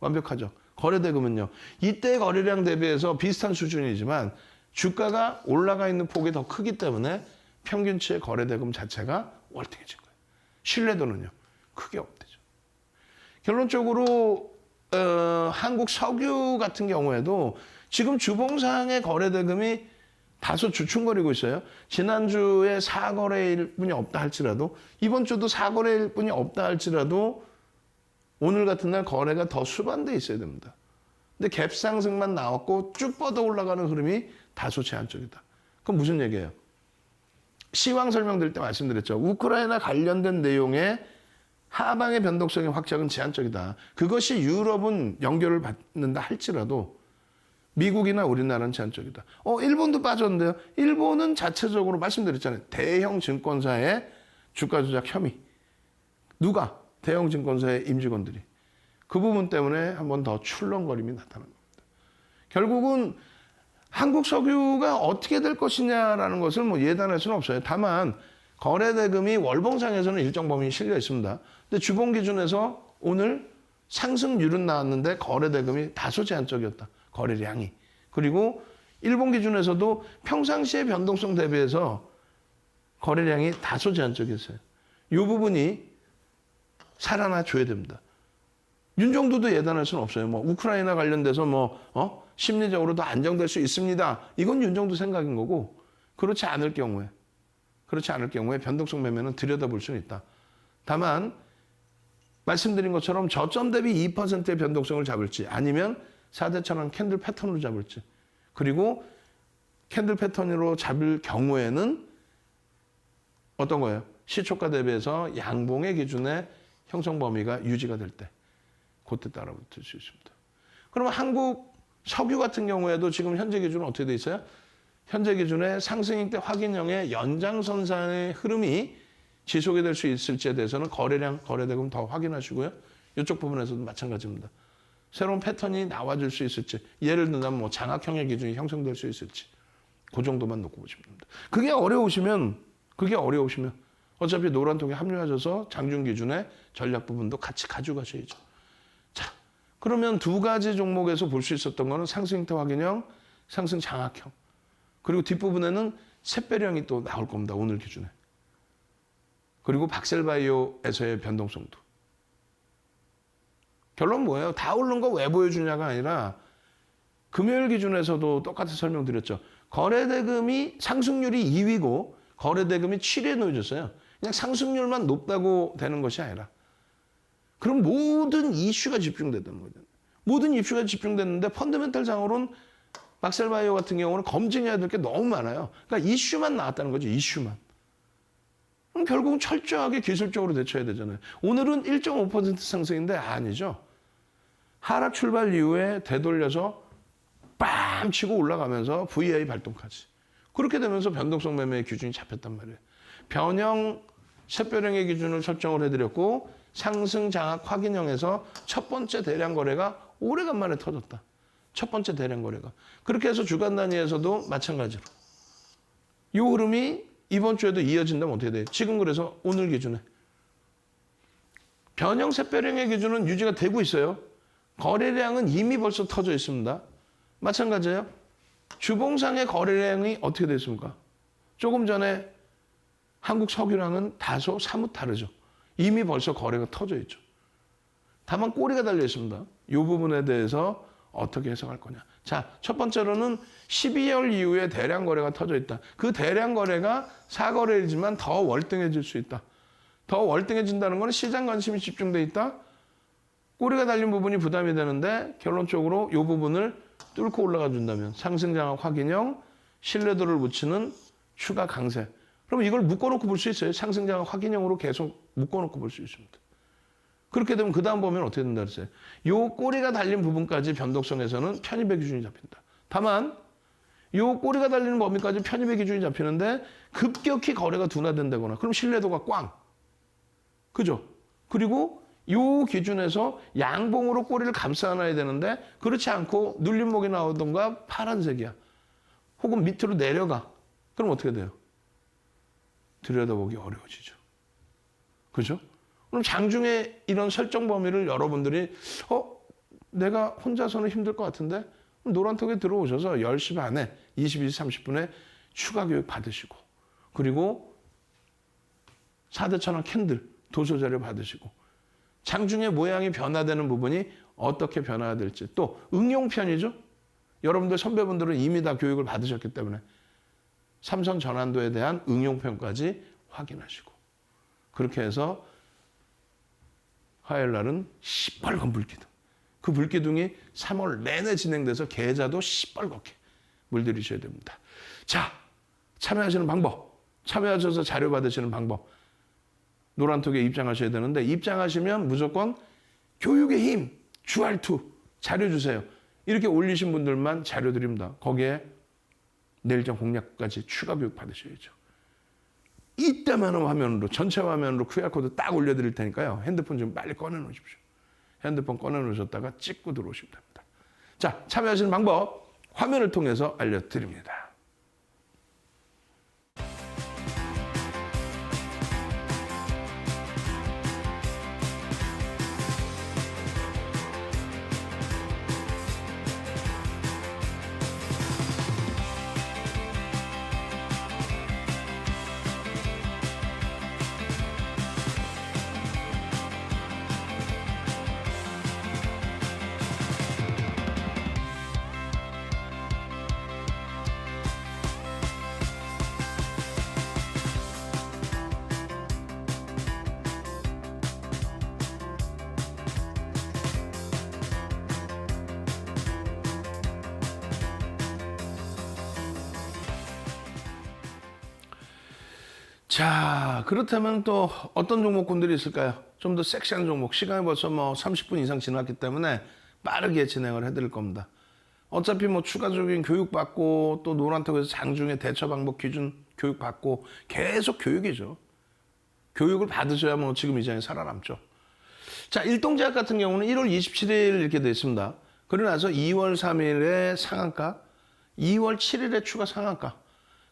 완벽하죠. 거래대금은요. 이때 거래량 대비해서 비슷한 수준이지만 주가가 올라가 있는 폭이 더 크기 때문에 평균치의 거래대금 자체가 월등해진 거예요. 신뢰도는요. 크게 없대죠. 결론적으로 한국 석유 같은 경우에도 지금 주봉상의 거래대금이 다소 주춤거리고 있어요. 지난주에 4거래일 뿐이 없다 할지라도 이번 주도 4거래일 뿐이 없다 할지라도 오늘 같은 날 거래가 더 수반돼 있어야 됩니다. 근데 갭 상승만 나왔고 쭉 뻗어 올라가는 흐름이 다소 제한적이다. 그럼 무슨 얘기예요? 시황 설명드릴 때 말씀드렸죠. 우크라이나 관련된 내용의 하방의 변동성의 확장은 제한적이다. 그것이 유럽은 연결을 받는다 할지라도 미국이나 우리나라는 제한적이다. 일본도 빠졌는데요. 일본은 자체적으로 말씀드렸잖아요. 대형 증권사의 주가 조작 혐의. 누가? 대형 증권사의 임직원들이. 그 부분 때문에 한 번 더 출렁거림이 나타난 겁니다. 결국은 한국 석유가 어떻게 될 것이냐라는 것을 뭐 예단할 수는 없어요. 다만 거래대금이 월봉상에서는 일정 범위 실려 있습니다. 근데 주봉 기준에서 오늘 상승률은 나왔는데 거래대금이 다소 제한적이었다. 거래량이. 그리고 일본 기준에서도 평상시의 변동성 대비해서 거래량이 다소 제한적이었어요. 이 부분이 살아나 줘야 됩니다. 윤정도도 예단할 수는 없어요. 뭐 우크라이나 관련돼서 심리적으로도 안정될 수 있습니다. 이건 윤정도 생각인 거고 그렇지 않을 경우에 변동성 매매는 들여다볼 수는 있다. 다만 말씀드린 것처럼 저점 대비 2%의 변동성을 잡을지 아니면 4대 천왕 캔들 패턴으로 잡을지 그리고 캔들 패턴으로 잡을 경우에는 어떤 거예요? 시초가 대비해서 양봉의 기준의 형성 범위가 유지가 될 때 그때 따라붙을 수 있습니다. 그러면 한국 석유 같은 경우에도 지금 현재 기준은 어떻게 돼 있어요? 현재 기준의 상승익대 확인형의 연장선상의 흐름이 지속이 될 수 있을지에 대해서는 거래량, 거래대금 더 확인하시고요. 이쪽 부분에서도 마찬가지입니다. 새로운 패턴이 나와줄 수 있을지, 예를 들면 뭐 장악형의 기준이 형성될 수 있을지, 그 정도만 놓고 보시면 됩니다. 그게 어려우시면 어차피 노란통에 합류하셔서 장중 기준의 전략 부분도 같이 가져가셔야죠. 자, 그러면 두 가지 종목에서 볼 수 있었던 거는 상승익대 확인형, 상승 장악형. 그리고 뒷부분에는 샛별형이 또 나올 겁니다. 오늘 기준에. 그리고 박셀바이오에서의 변동성도. 결론 뭐예요? 다 오른 거 왜 보여주냐가 아니라 금요일 기준에서도 똑같이 설명드렸죠. 거래대금이 상승률이 2위고 거래대금이 7위에 놓여졌어요. 그냥 상승률만 높다고 되는 것이 아니라 그럼 모든 이슈가 집중됐다는 거죠. 모든 이슈가 집중됐는데 펀더멘탈상으로는 박셀바이오 같은 경우는 검증해야 될 게 너무 많아요. 그러니까 이슈만 나왔다는 거죠. 이슈만. 그럼 결국은 철저하게 기술적으로 대처해야 되잖아요. 오늘은 1.5% 상승인데 아니죠. 하락 출발 이후에 되돌려서 빰 치고 올라가면서 VI 발동까지. 그렇게 되면서 변동성 매매의 기준이 잡혔단 말이에요. 변형, 샛별형의 기준을 설정을 해드렸고 상승 장악 확인형에서 첫 번째 대량 거래가 오래간만에 터졌다. 첫 번째 대량 거래가. 그렇게 해서 주간 단위에서도 마찬가지로. 이 흐름이 이번 주에도 이어진다면 어떻게 돼요? 지금 그래서 오늘 기준에. 변형, 샛별형의 기준은 유지가 되고 있어요. 거래량은 이미 벌써 터져 있습니다. 마찬가지예요. 주봉상의 거래량이 어떻게 됐습니까? 조금 전에 한국 석유랑은 다소 사뭇 다르죠. 이미 벌써 거래가 터져 있죠. 다만 꼬리가 달려 있습니다. 이 부분에 대해서 어떻게 해석할 거냐. 자, 첫 번째로는 12월 이후에 대량 거래가 터져 있다. 그 대량 거래가 사거래이지만 더 월등해질 수 있다. 더 월등해진다는 것은 시장 관심이 집중돼 있다. 꼬리가 달린 부분이 부담이 되는데 결론적으로 이 부분을 뚫고 올라가 준다면 상승장악 확인형, 신뢰도를 붙이는 추가 강세. 그럼 이걸 묶어놓고 볼 수 있어요. 상승장악 확인형으로 계속 묶어놓고 볼 수 있습니다. 그렇게 되면 그 다음 보면 어떻게 된다 그랬어요. 이 꼬리가 달린 부분까지 변동성에서는 편입의 기준이 잡힌다. 다만 이 꼬리가 달리는 범위까지 편입의 기준이 잡히는데 급격히 거래가 둔화된다거나 그럼 신뢰도가 꽝. 그죠? 그리고 이 기준에서 양봉으로 꼬리를 감싸 안아야 되는데 그렇지 않고 눌림목이 나오던가 파란색이야. 혹은 밑으로 내려가. 그럼 어떻게 돼요? 들여다보기 어려워지죠. 그죠? 그럼 장중에 이런 설정 범위를 여러분들이 내가 혼자서는 힘들 것 같은데 노란톡에 들어오셔서 10시 반에 22시 30분에 추가 교육 받으시고 그리고 4대 천왕 캔들 도서 자료 받으시고 장중에 모양이 변화되는 부분이 어떻게 변화가 될지 또 응용편이죠. 여러분들 선배분들은 이미 다 교육을 받으셨기 때문에 삼선 전환도에 대한 응용편까지 확인하시고 그렇게 해서 화요일 날은 시뻘건 불기둥. 그 불기둥이 3월 내내 진행돼서 계좌도 시뻘겋게 물들이셔야 됩니다. 자, 참여하시는 방법. 참여하셔서 자료 받으시는 방법. 노란톡에 입장하셔야 되는데 입장하시면 무조건 교육의 힘, 주알투 자료 주세요. 이렇게 올리신 분들만 자료 드립니다. 거기에 내일장 공략까지 추가 교육 받으셔야죠. 이때만 화면으로 전체 화면으로 QR코드 딱 올려드릴 테니까요. 핸드폰 좀 빨리 꺼내놓으십시오. 핸드폰 꺼내놓으셨다가 찍고 들어오시면 됩니다. 자, 참여하시는 방법 화면을 통해서 알려드립니다. 자, 그렇다면 또 어떤 종목군들이 있을까요? 좀 더 섹시한 종목. 시간이 벌써 30분 이상 지났기 때문에 빠르게 진행을 해드릴 겁니다. 어차피 추가적인 교육받고 또 노란톡에서 장중에 대처 방법 기준 교육받고 계속 교육이죠. 교육을 받으셔야 지금 이 장에 살아남죠. 자, 일동제약 같은 경우는 1월 27일 이렇게 되어 있습니다. 그러고 나서 2월 3일에 상한가, 2월 7일에 추가 상한가,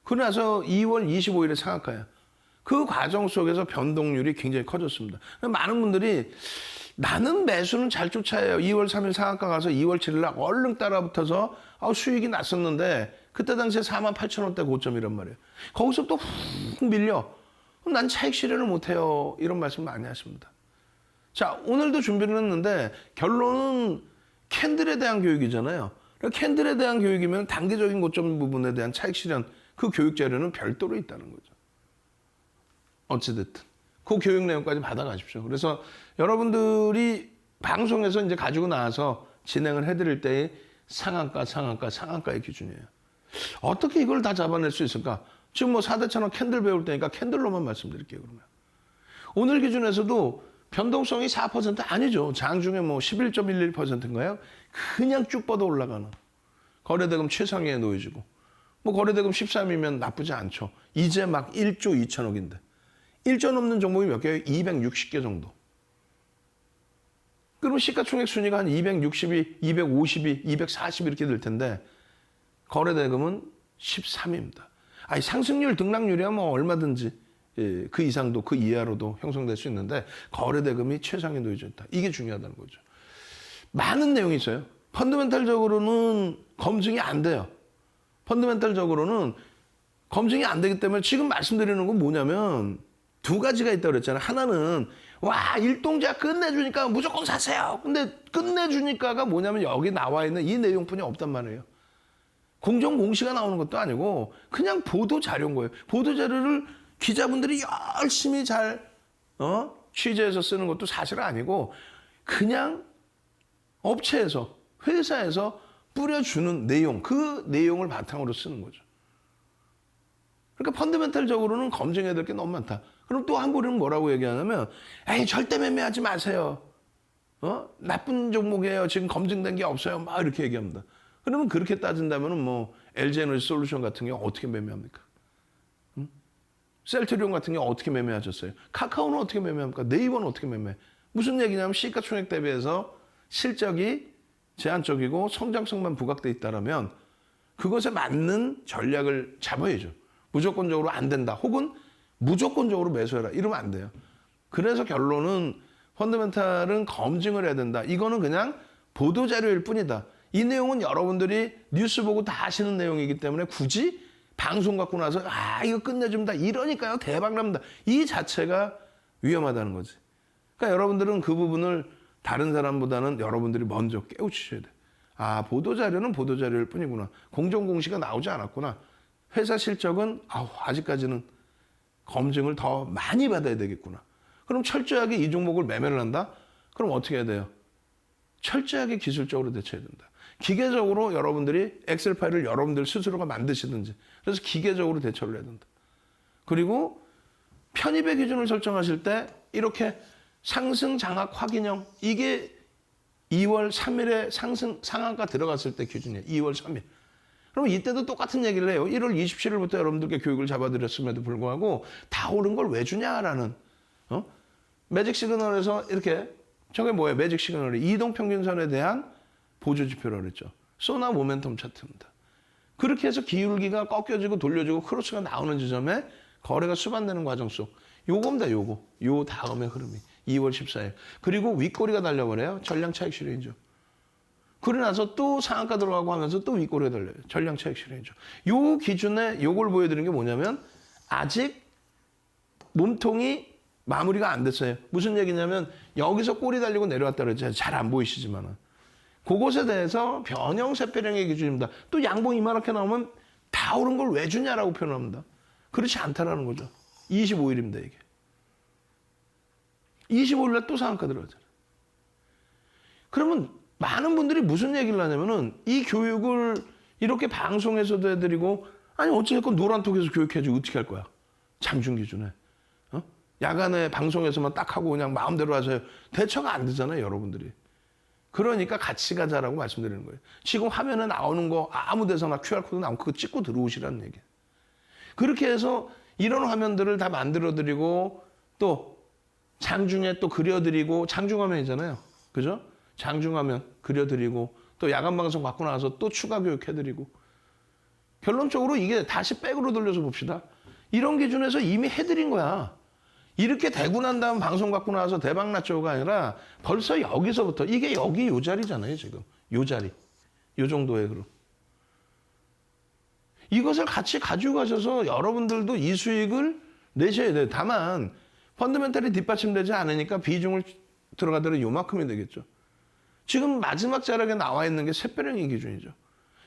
그러고 나서 2월 25일에 상한가예요. 그 과정 속에서 변동률이 굉장히 커졌습니다. 많은 분들이 나는 매수는 잘 쫓아요. 2월 3일 상한가 가서 2월 7일 날 얼른 따라붙어서 수익이 났었는데 그때 당시에 48,000원대 고점이란 말이에요. 거기서 또 훅 밀려. 그럼 난 차익 실현을 못해요. 이런 말씀 많이 하십니다. 자, 오늘도 준비를 했는데 결론은 캔들에 대한 교육이잖아요. 캔들에 대한 교육이면 단기적인 고점 부분에 대한 차익 실현 그 교육 자료는 별도로 있다는 거죠. 어찌됐든 그 교육 내용까지 받아가십시오. 그래서 여러분들이 방송에서 이제 가지고 나와서 진행을 해드릴 때의 상한가의 기준이에요. 어떻게 이걸 다 잡아낼 수 있을까? 지금 4대천원 캔들 배울 때니까 캔들로만 말씀드릴게요. 그러면 오늘 기준에서도 변동성이 4% 아니죠. 장중에 11.11%인가요? 그냥 쭉 뻗어 올라가는 거래대금 최상위에 놓여지고 거래대금 13이면 나쁘지 않죠. 이제 막 1조 2천억인데 1조 넘는 종목이 몇 개예요? 260개 정도. 그럼 시가총액 순위가 한 262, 252, 240 이렇게 될 텐데 거래대금은 13입니다. 아니 상승률, 등락률이야 얼마든지 그 이상도 그 이하로도 형성될 수 있는데 거래대금이 최상에 놓여져 있다. 이게 중요하다는 거죠. 많은 내용이 있어요. 펀더멘탈적으로는 검증이 안 돼요. 펀더멘탈적으로는 검증이 안 되기 때문에 지금 말씀드리는 건 뭐냐면 두 가지가 있다고 그랬잖아요. 하나는 일동제약 끝내주니까 무조건 사세요. 근데 끝내주니까가 뭐냐면 여기 나와 있는 이 내용뿐이 없단 말이에요. 공정 공시가 나오는 것도 아니고 그냥 보도 자료인 거예요. 보도 자료를 기자분들이 열심히 잘 취재해서 쓰는 것도 사실 아니고 그냥 업체에서 회사에서 뿌려주는 내용, 그 내용을 바탕으로 쓰는 거죠. 그러니까 펀더멘탈적으로는 검증해야 될 게 너무 많다. 그럼 또 한 분은 뭐라고 얘기하냐면 절대 매매하지 마세요. 나쁜 종목이에요. 지금 검증된 게 없어요. 막 이렇게 얘기합니다. 그러면 그렇게 따진다면 LG에너지 솔루션 같은 경우 어떻게 매매합니까? 셀트리온 같은 경우 어떻게 매매하셨어요? 카카오는 어떻게 매매합니까? 네이버는 어떻게 매매해? 무슨 얘기냐면 시가총액 대비해서 실적이 제한적이고 성장성만 부각돼 있다면 그것에 맞는 전략을 잡아야죠. 무조건적으로 안 된다. 혹은 무조건적으로 매수해라. 이러면 안 돼요. 그래서 결론은 펀더멘탈은 검증을 해야 된다. 이거는 그냥 보도자료일 뿐이다. 이 내용은 여러분들이 뉴스 보고 다 아시는 내용이기 때문에 굳이 방송 갖고 나서 이거 끝내줍니다. 이러니까요. 대박납니다. 이 자체가 위험하다는 거지. 그러니까 여러분들은 그 부분을 다른 사람보다는 여러분들이 먼저 깨우치셔야 돼. 아, 보도자료는 보도자료일 뿐이구나. 공정공시가 나오지 않았구나. 회사 실적은 아직까지는 검증을 더 많이 받아야 되겠구나. 그럼 철저하게 이 종목을 매매를 한다? 그럼 어떻게 해야 돼요? 철저하게 기술적으로 대처해야 된다. 기계적으로 여러분들이 엑셀 파일을 여러분들 스스로가 만드시든지 그래서 기계적으로 대처를 해야 된다. 그리고 편입의 기준을 설정하실 때 이렇게 상승 장악 확인형 이게 2월 3일에 상한가 들어갔을 때 기준이에요. 2월 3일. 그럼 이때도 똑같은 얘기를 해요. 1월 27일부터 여러분들께 교육을 잡아드렸음에도 불구하고 다 오른 걸 왜 주냐라는 매직 시그널에서 이렇게 저게 뭐예요? 매직 시그널이 이동평균선에 대한 보조지표라고 그랬죠. 소나 모멘텀 차트입니다. 그렇게 해서 기울기가 꺾여지고 돌려지고 크로스가 나오는 지점에 거래가 수반되는 과정 속 요겁니다. 요거. 요 다음의 흐름이 2월 14일. 그리고 윗꼬리가 달려버려요. 전량 차익 실현이죠. 그러고 나서 또 상한가 들어가고 하면서 또 윗꼬리가 달려요. 전량 차익 실현이죠. 요 기준에 요걸 보여드리는 게 뭐냐면 아직 몸통이 마무리가 안 됐어요. 무슨 얘기냐면 여기서 꼬리 달리고 내려왔다 그랬죠. 잘 안 보이시지만은. 그것에 대해서 변형 세배령의 기준입니다. 또 양봉 이만하게 나오면 다 오른 걸 왜 주냐라고 표현합니다. 그렇지 않다라는 거죠. 25일입니다, 이게. 25일날 또 상한가 들어가잖아요. 그러면 많은 분들이 무슨 얘기를 하냐면은 이 교육을 이렇게 방송에서도 해드리고 아니 어찌됐건 노란톡에서 교육해야지 어떻게 할 거야. 장중 기준에. 야간에 방송에서만 딱 하고 그냥 마음대로 하세요. 대처가 안 되잖아요, 여러분들이. 그러니까 같이 가자라고 말씀드리는 거예요. 지금 화면에 나오는 거 아무 데서나 QR코드 나오면 그거 찍고 들어오시라는 얘기예요. 그렇게 해서 이런 화면들을 다 만들어드리고 또 장중에 또 그려드리고 장중화면이잖아요. 그죠? 장중화면 그려드리고 또 야간 방송 받고 나서 또 추가 교육해드리고 결론적으로 이게 다시 백으로 돌려서 봅시다. 이런 기준에서 이미 해드린 거야. 이렇게 되고 난 다음 방송 갖고 나와서 대박 났죠가 아니라 벌써 여기서부터 이게 여기 요 자리잖아요, 지금. 요 자리. 요 정도의 흐름. 이것을 같이 가지고 가셔서 여러분들도 이 수익을 내셔야 돼요. 다만 펀더멘탈이 뒷받침되지 않으니까 비중을 들어가더라도 요만큼이 되겠죠. 지금 마지막 자락에 나와 있는 게 샛별형의 기준이죠.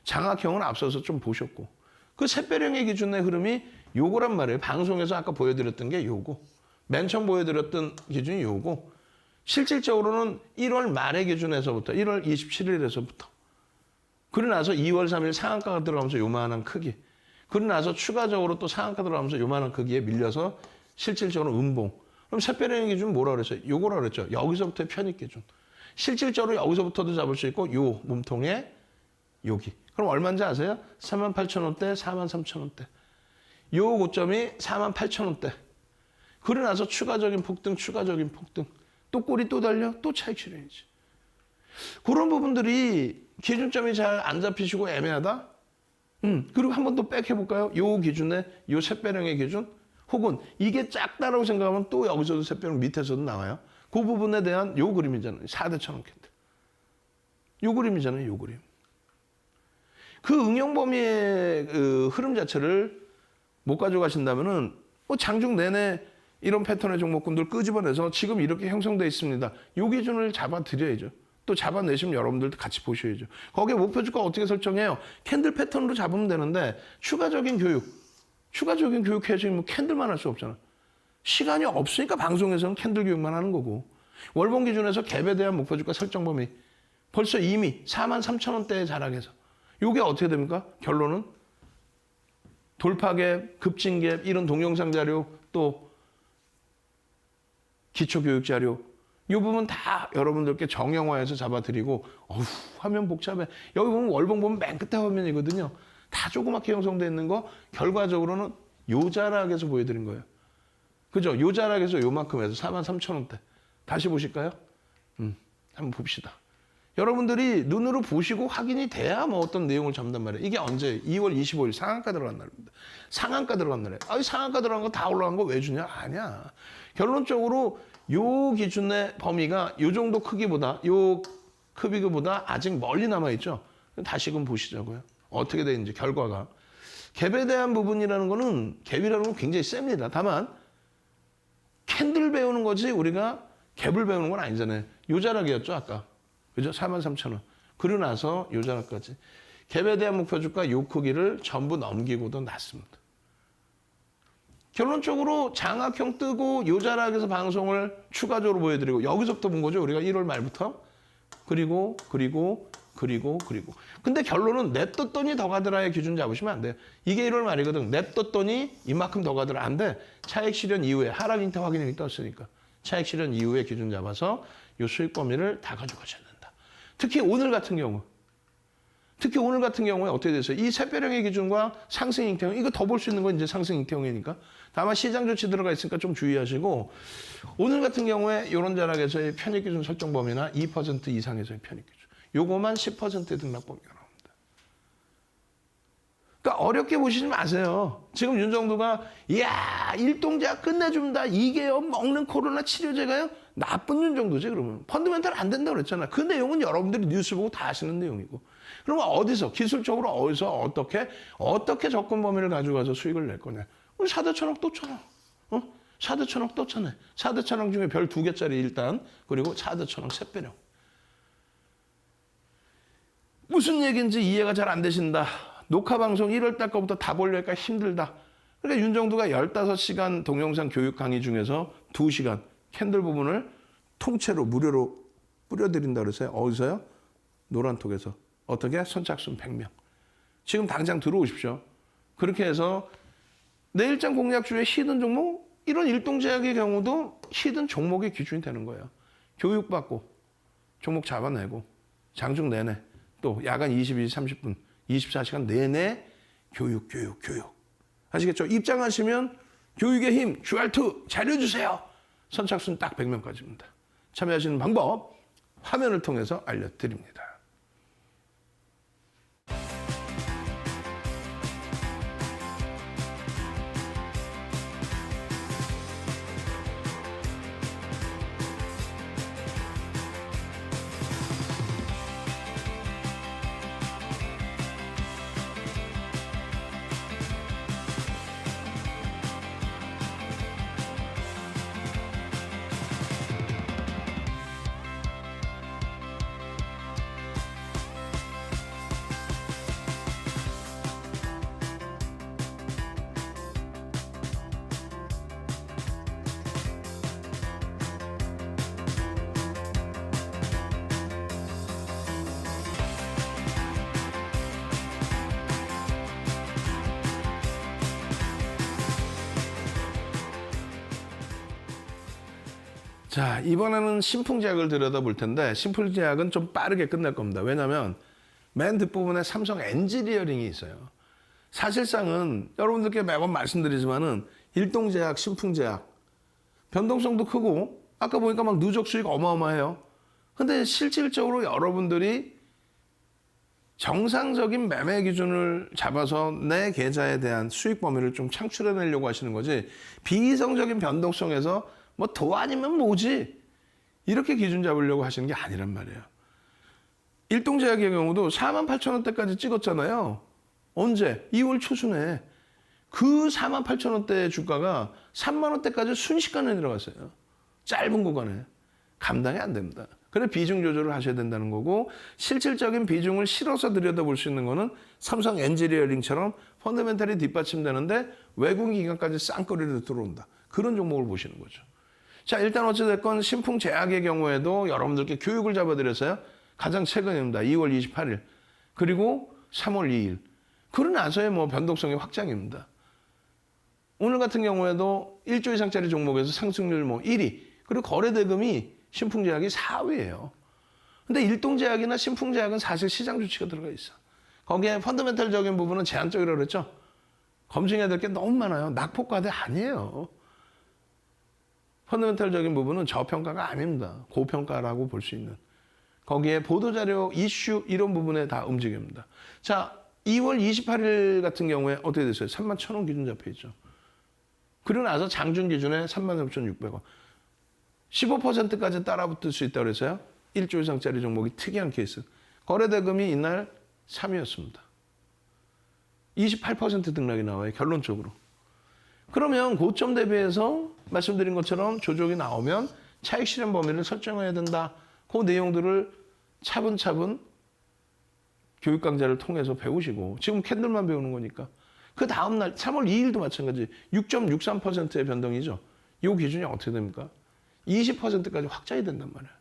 장악형은 앞서서 좀 보셨고 그 샛별형의 기준의 흐름이 요거란 말이에요. 방송에서 아까 보여드렸던 게 요거. 맨 처음 보여드렸던 기준이 요거. 실질적으로는 1월 말의 기준에서부터 1월 27일에서부터 그러고 나서 2월 3일 상한가가 들어가면서 요만한 크기 그러고 나서 추가적으로 또 상한가 들어가면서 요만한 크기에 밀려서 실질적으로 음봉. 그럼 샛별형의 기준 뭐라 그랬어요? 요거라 그랬죠. 여기서부터의 편입 기준. 실질적으로 여기서부터도 잡을 수 있고 요 몸통에 여기. 그럼 얼마인지 아세요? 48,000원대, 43,000원대. 요 고점이 48,000원대. 그러고 나서 추가적인 폭등, 추가적인 폭등. 또 꼬리 또 달려? 또 차익 실현이지. 그런 부분들이 기준점이 잘 안 잡히시고 애매하다? 그리고 한 번 더 백 해볼까요? 요 기준에, 요 샛별형의 기준? 혹은 이게 작다라고 생각하면 또 여기서도 샛별형 밑에서도 나와요. 그 부분에 대한 요 그림이잖아요. 4대 천원 캔들. 요 그림이잖아요. 요 그림. 그 응용 범위의 그 흐름 자체를 못 가져가신다면은 뭐 장중 내내 이런 패턴의 종목군들 끄집어내서 지금 이렇게 형성되어 있습니다. 요 기준을 잡아드려야죠. 또 잡아내시면 여러분들도 같이 보셔야죠. 거기에 목표주가 어떻게 설정해요? 캔들 패턴으로 잡으면 되는데 추가적인 교육 해야지 뭐 캔들만 할 수 없잖아. 시간이 없으니까 방송에서는 캔들 교육만 하는 거고 월봉 기준에서 갭에 대한 목표주가 설정 범위 벌써 이미 43,000원대에 자락해서 이게 어떻게 됩니까? 결론은 돌파갭, 급진갭 이런 동영상 자료 또 기초교육 자료 이 부분 다 여러분들께 정형화해서 잡아드리고 어휴 화면 복잡해. 여기 보면 월봉 보면 맨 끝에 화면이거든요. 다 조그맣게 형성되어 있는 거 결과적으로는 요 자락에서 보여드린 거예요. 그죠? 요 자락에서 요만큼 해서 43,000원대. 다시 보실까요? 한번 봅시다. 여러분들이 눈으로 보시고 확인이 돼야 뭐 어떤 내용을 잡는단 말이에요. 이게 언제? 2월 25일 상한가 들어간 날입니다. 상한가 들어간 날에. 아, 상한가 들어간 거 다 올라간 거 왜 주냐? 아니야. 결론적으로 요 기준의 범위가 요 정도 크기보다 요 크기보다 아직 멀리 남아있죠. 다시금 보시자고요. 어떻게 되는지 결과가. 갭에 대한 부분이라는 거는 갭이라는 건 굉장히 셉니다. 다만 캔들 배우는 거지 우리가 갭을 배우는 건 아니잖아요. 요 자락이었죠 아까. 그죠? 43,000원. 그러고 나서 요 자락까지. 갭에 대한 목표 주가 요 크기를 전부 넘기고도 났습니다. 결론적으로 장악형 뜨고 요 자락에서 방송을 추가적으로 보여드리고 여기서부터 본 거죠. 우리가 1월 말부터. 그리고. 근데 결론은 냅뒀더니 더 가더라의 기준 잡으시면 안 돼요. 이게 1월 말이거든. 냅뒀더니 이만큼 더 가더라. 안 돼. 차익 실현 이후에 하락 인터 확인이 떴으니까. 차익 실현 이후에 기준 잡아서 요 수익 범위를 다 가져가셔야 된다. 특히 오늘 같은 경우에 어떻게 됐어요? 이 새별형의 기준과 상승 잉태형, 이거 더 볼 수 있는 건 이제 상승 잉태형이니까. 다만 시장 조치 들어가 있으니까 좀 주의하시고, 오늘 같은 경우에 이런 자락에서의 편입 기준 설정 범위나 2% 이상에서의 편입 기준. 요거만 10%의 등락 범위가 나옵니다. 그러니까 어렵게 보시지 마세요. 지금 윤정도가, 이야, 일동제약 끝내줍니다. 이게요, 먹는 코로나 치료제가요? 나쁜 윤정도지, 그러면. 펀드멘탈 안 된다고 그랬잖아. 그 내용은 여러분들이 뉴스 보고 다 아시는 내용이고. 그러면 어디서, 기술적으로 어디서, 어떻게 접근 범위를 가져가서 수익을 낼 거냐. 우리 4대천억 떴잖아. 4대천억 떴잖아요. 4대천억 중에 별 2개짜리 일단, 그리고 4대천억 샛별형. 무슨 얘기인지 이해가 잘 안 되신다. 녹화방송 1월 달 거부터 다 보려니까 힘들다. 그러니까 윤정도가 15시간 동영상 교육 강의 중에서 2시간 캔들 부분을 통째로 무료로 뿌려드린다 그랬어요. 어디서요? 노란톡에서. 어떻게? 선착순 100명. 지금 당장 들어오십시오. 그렇게 해서 내일장 공략주의 히든 종목, 이런 일동제약의 경우도 히든 종목의 기준이 되는 거예요. 교육받고 종목 잡아내고 장중 내내 또 야간 22시 30분 24시간 내내 교육. 아시겠죠? 입장하시면 교육의 힘, QR2 잘해주세요. 선착순 딱 100명까지입니다. 참여하시는 방법 화면을 통해서 알려드립니다. 자, 이번에는 신풍제약을 들여다볼 텐데 신풍제약은 좀 빠르게 끝낼 겁니다. 왜냐하면 맨 뒷부분에 삼성 엔지니어링이 있어요. 사실상은 여러분들께 매번 말씀드리지만은 일동제약, 신풍제약 변동성도 크고 아까 보니까 막 누적 수익 어마어마해요. 근데 실질적으로 여러분들이 정상적인 매매 기준을 잡아서 내 계좌에 대한 수익 범위를 좀 창출해내려고 하시는 거지, 비이성적인 변동성에서 뭐 도 아니면 뭐지 이렇게 기준 잡으려고 하시는 게 아니란 말이에요. 일동제약의 경우도 48,000원대까지 찍었잖아요. 언제? 2월 초순에. 그 48,000원대 주가가 3만원대까지 순식간에 내려갔어요. 짧은 구간에. 감당이 안 됩니다. 그래서 비중 조절을 하셔야 된다는 거고, 실질적인 비중을 실어서 들여다볼 수 있는 거는 삼성 엔지니어링처럼 펀더멘탈이 뒷받침되는데 외국 기관까지 쌍거리로 들어온다. 그런 종목을 보시는 거죠. 자, 일단 어찌됐건 신풍제약의 경우에도 여러분들께 교육을 잡아드렸어요. 가장 최근입니다. 2월 28일. 그리고 3월 2일. 그러고 나서의 뭐 변동성의 확장입니다. 오늘 같은 경우에도 1조 이상짜리 종목에서 상승률 뭐 1위. 그리고 거래대금이 신풍제약이 4위예요. 근데 일동제약이나 신풍제약은 사실 시장 조치가 들어가 있어. 거기에 펀더멘탈적인 부분은 제한적이라고 그랬죠. 검증해야 될 게 너무 많아요. 낙폭과대 아니에요. 펀더멘탈적인 부분은 저평가가 아닙니다. 고평가라고 볼 수 있는. 거기에 보도자료, 이슈 이런 부분에 다 움직입니다. 자, 2월 28일 같은 경우에 어떻게 됐어요? 31,000원 기준 잡혀 있죠. 그러고 나서 장중 기준에 33,600원. 15%까지 따라붙을 수 있다고 그래서요. 1조 이상짜리 종목이 특이한 케이스. 거래대금이 이날 3위였습니다. 28% 등락이 나와요. 결론적으로. 그러면 고점 대비해서 말씀드린 것처럼 조정이 나오면 차익 실현 범위를 설정해야 된다. 그 내용들을 차분차분 교육 강좌를 통해서 배우시고 지금 캔들만 배우는 거니까 그 다음 날 3월 2일도 마찬가지 6.63%의 변동이죠. 이 기준이 어떻게 됩니까? 20%까지 확장이 된단 말이에요.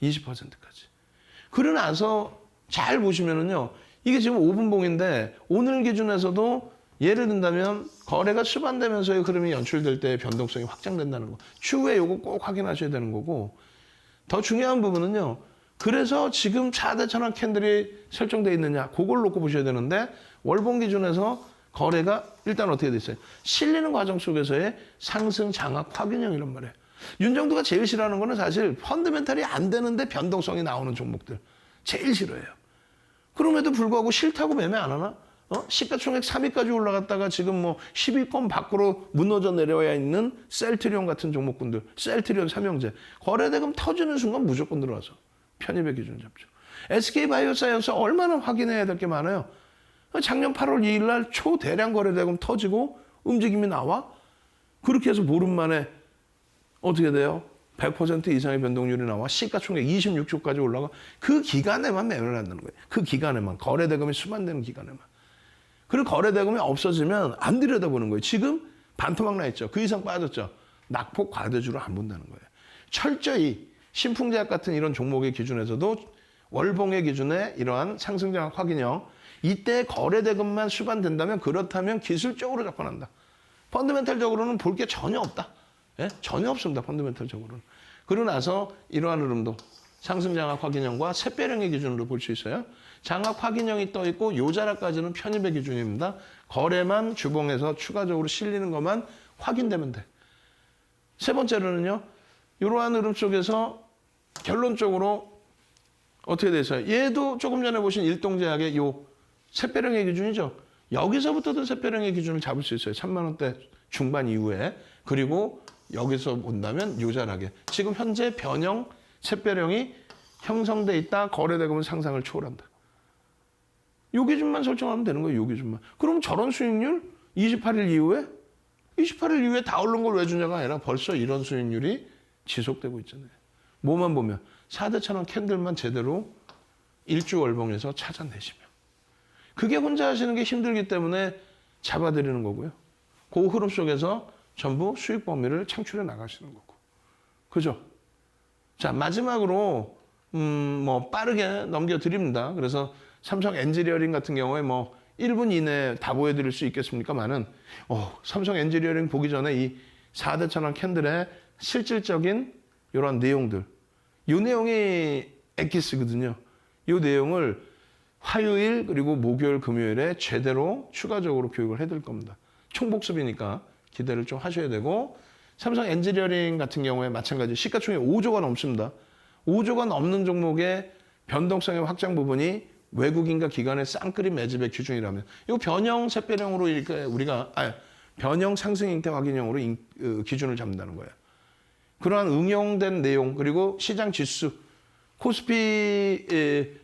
20%까지. 그러고 나서 잘 보시면은요. 이게 지금 5분봉인데 오늘 기준에서도 예를 든다면 거래가 수반되면서의 흐름이 연출될 때 변동성이 확장된다는 거. 추후에 이거 꼭 확인하셔야 되는 거고 더 중요한 부분은요. 그래서 지금 4대 천원 캔들이 설정되어 있느냐 그걸 놓고 보셔야 되는데 월봉 기준에서 거래가 일단 어떻게 돼 있어요? 실리는 과정 속에서의 상승 장악 확인형이란 말이에요. 윤정두가 제일 싫어하는 거는 사실 펀드멘탈이 안 되는데 변동성이 나오는 종목들. 제일 싫어해요. 그럼에도 불구하고 싫다고 매매 안 하나? 시가총액 3위까지 올라갔다가 지금 뭐 10위권 밖으로 무너져 내려와 있는 셀트리온 같은 종목군들, 셀트리온 삼형제. 거래대금 터지는 순간 무조건 들어와서 편입의 기준 잡죠. SK바이오사이언스 얼마나 확인해야 될 게 많아요. 작년 8월 2일 날 초대량 거래대금 터지고 움직임이 나와? 그렇게 해서 보름 만에 어떻게 돼요? 100% 이상의 변동률이 나와 시가총액 26조까지 올라가 그 기간에만 매매를 한다는 거예요. 그 기간에만 거래대금이 수반되는 기간에만. 그리고 거래대금이 없어지면 안 들여다보는 거예요. 지금 반토막 나 있죠. 그 이상 빠졌죠. 낙폭 과대주로 안 본다는 거예요. 철저히 신풍제약 같은 이런 종목의 기준에서도 월봉의 기준에 이러한 상승장악 확인형 이때 거래대금만 수반된다면 그렇다면 기술적으로 접근한다. 펀드멘탈적으로는 볼 게 전혀 없다. 예? 전혀 없습니다. 펀드멘탈적으로는. 그러고 나서 이러한 흐름도 상승장악 확인형과 샛별형의 기준으로 볼 수 있어요. 장악 확인형이 떠 있고 요 자락까지는 편입의 기준입니다. 거래만 주봉에서 추가적으로 실리는 것만 확인되면 돼. 세 번째로는요. 이러한 흐름 속에서 결론적으로 어떻게 돼서요? 얘도 조금 전에 보신 일동제약의 요 샛별형의 기준이죠. 여기서부터도 샛별형의 기준을 잡을 수 있어요. 3만 원대 중반 이후에. 그리고 여기서 본다면 요 자락에. 지금 현재 변형 샛별형이 형성돼 있다. 거래대금은 상상을 초월한다. 요 기준만 설정하면 되는 거예요. 요 기준만. 그럼 저런 수익률 28일 이후에 28일 이후에 다 오른 걸 왜 주냐가 아니라 벌써 이런 수익률이 지속되고 있잖아요. 뭐만 보면 4대 천원 캔들만 제대로 일주 월봉에서 찾아내시면. 그게 혼자 하시는 게 힘들기 때문에 잡아드리는 거고요. 그 흐름 속에서 전부 수익 범위를 창출해 나가시는 거고. 그죠? 자, 마지막으로, 뭐, 빠르게 넘겨드립니다. 그래서 삼성 엔지니어링 같은 경우에 뭐, 1분 이내에 다 보여드릴 수 있겠습니까만은, 삼성 엔지니어링 보기 전에 이 4대 천원 캔들의 실질적인 이런 내용들. 이 내용이 엑기스거든요. 이 내용을 화요일 그리고 목요일 금요일에 제대로 추가적으로 교육을 해드릴 겁니다. 총복습이니까 기대를 좀 하셔야 되고 삼성 엔지니어링 같은 경우에 마찬가지 시가총액 5조가 넘습니다. 5조가 넘는 종목의 변동성의 확장 부분이 외국인과 기관의 쌍끌이 매집의 기준이라면 이거 변형 샛별형으로 이렇게 우리가 변형 상승 형태 확인형으로 기준을 잡는다는 거예요. 그러한 응용된 내용 그리고 시장 지수 코스피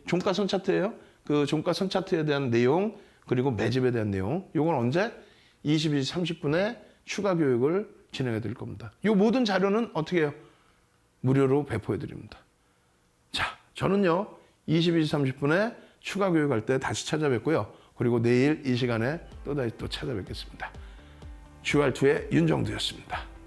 종가선 차트예요. 그 종가선 차트에 대한 내용 그리고 매집에 대한 내용 이건 언제? 22시 30분에 추가 교육을 진행해 드릴 겁니다. 이 모든 자료는 어떻게 해요? 무료로 배포해 드립니다. 자, 저는요 22시 30분에 추가 교육할 때 다시 찾아뵙고요. 그리고 내일 이 시간에 또 찾아뵙겠습니다. GR2의 윤정두였습니다.